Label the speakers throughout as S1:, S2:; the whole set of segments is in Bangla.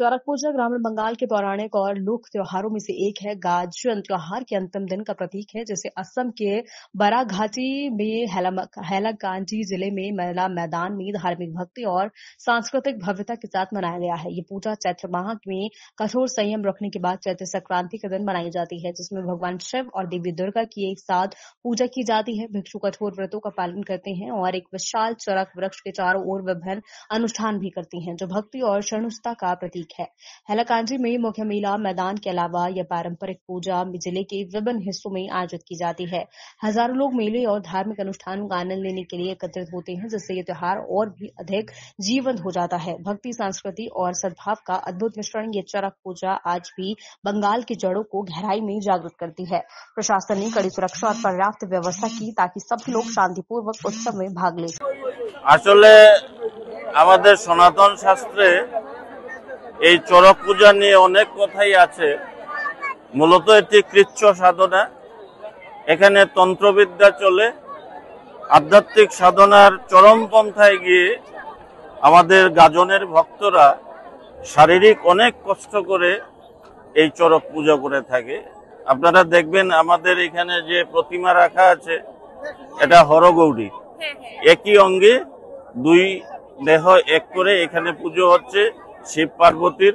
S1: चौरक पूजा ग्रामीण बंगाल के पौराणिक और लोक त्योहारों में से एक है। गाजन त्योहार के अंतिम दिन का प्रतीक है, जिसे असम के बराघाटी में हैलाकांडी जिले में मेला मैदान में धार्मिक भक्ति और सांस्कृतिक भव्यता के साथ मनाया गया है। ये पूजा चैत्र माह में कठोर संयम रखने के बाद चैत्र संक्रांति के दिन मनाई जाती है, जिसमें भगवान शिव और देवी दुर्गा की एक साथ पूजा की जाती है। भिक्षु कठोर व्रतों का पालन करते हैं और एक विशाल चरक वृक्ष के चारों ओर विभिन्न अनुष्ठान भी करती हैं, जो भक्ति और सहिष्णुता का प्रतीक है। हैलाकांडी में मुख्य मेला मैदान के अलावा यह पारंपरिक पूजा जिले के विभिन्न हिस्सों में आयोजित की जाती है। हजारों लोग मेले और धार्मिक अनुष्ठानों का आनंद लेने के लिए एकत्रित होते हैं, जिससे ये त्योहार और भी अधिक जीवंत हो जाता है। भक्ति, संस्कृति और सद्भाव का अद्भुत मिश्रण ये चरक पूजा आज भी बंगाल की जड़ों को गहराई में जागृत करती है। प्रशासन ने कड़ी सुरक्षा और पर्याप्त व्यवस्था की ताकि सभी लोग शांतिपूर्वक उत्सव में भाग ले।
S2: আসলে আমাদের সনাতন শাস্ত্রে এই চড়ক পূজা নিয়ে অনেক কথাই আছে। মূলত এটি কৃচ্ছ সাধনা। এখানে তন্ত্রবিদ্যা চলে। আধ্যাত্মিক সাধনার চরম পন্থায় গিয়ে আমাদের গাজনের ভক্তরা শারীরিক অনেক কষ্ট করে এই চড়ক পূজা করে থাকে। আপনারা দেখবেন আমাদের এখানে যে প্রতিমা রাখা আছে, এটা হরগৌরী। একই অঙ্গে দুই দেহ এক করে এখানে পুজো হচ্ছে শিব পার্বতীর।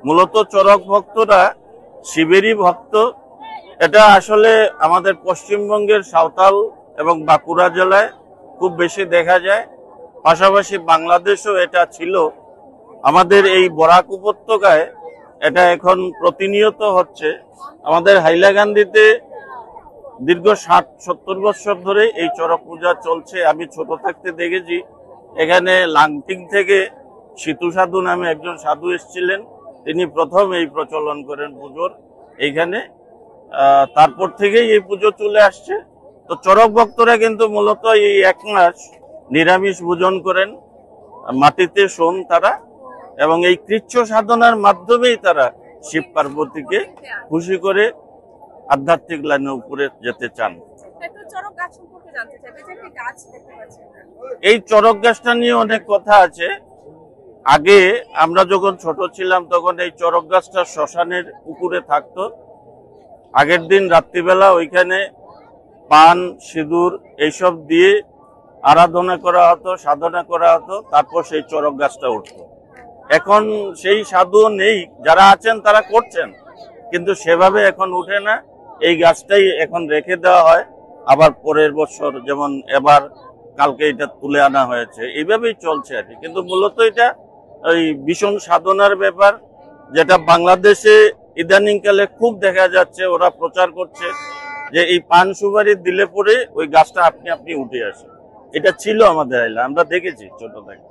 S2: মূলত চরক ভক্তরা শিবেরই ভক্ত। এটা আসলে আমাদের পশ্চিমবঙ্গের সাঁওতাল এবং বাঁকুড়া জেলায় খুব বেশি দেখা যায়। পাশাপাশি বাংলাদেশেও এটা ছিল। আমাদের এই বরাক উপত্যকায় এটা এখন প্রতিনিয়ত হচ্ছে। আমাদের হাইলাকান্দিতে দীর্ঘ 60-70 বছর ধরে এই চড়ক পূজা চলছে। আমি ছোট থাকতে দেখেছি এখানে লাংটিং থেকে সীতু সাধু নামে একজন সাধু এসেছিলেন, তিনি প্রথম এই প্রচলন করেন পুজোর এইখানে। তারপর থেকেই এই পুজো চলে আসছে। তো চড়ক ভক্তরা কিন্তু মূলত এই এক মাস নিরামিষ ভোজন করেন, মাটিতে শোন তারা, এবং এই কৃচ্ছ সাধনার মাধ্যমেই তারা শিব পার্বতীকে খুশি করে আধ্যাত্মিক লাইনে উপরে যেতে চান। এই চড়ক গাছটা নিয়ে অনেক কথা আছে। আগে আমরা যখন ছোট ছিলাম তখন এই চড়ক গাছটা শ্মশানের পুকুরে থাকতো। আগের দিন রাত্রিবেলা ওইখানে পান, সিঁদুর এইসব দিয়ে আরাধনা করা হতো, সাধনা করা হতো, তারপর সেই চড়ক গাছটা উঠতো। এখন সেই সাধু নেই, যারা আছেন তারা করছেন, কিন্তু সেভাবে এখন উঠে না। এই গাছটাই এখন রেখে দেওয়া হয়, আবার পরের বছর যেমন এবার কালকে এটা তুলে আনা হয়েছে, এইভাবেই চলছে আর কি। কিন্তু মূলত এটা ওই ভীষণ সাধনার ব্যাপার, যেটা বাংলাদেশে ইদানিংকালে খুব দেখা যাচ্ছে। ওরা প্রচার করছে যে এই পান সুপারি দিলে পরে ওই গাছটা আপনি উঠে আসে। এটা ছিল আমাদের এলাকায়, আমরা দেখেছি ছোট থেকে।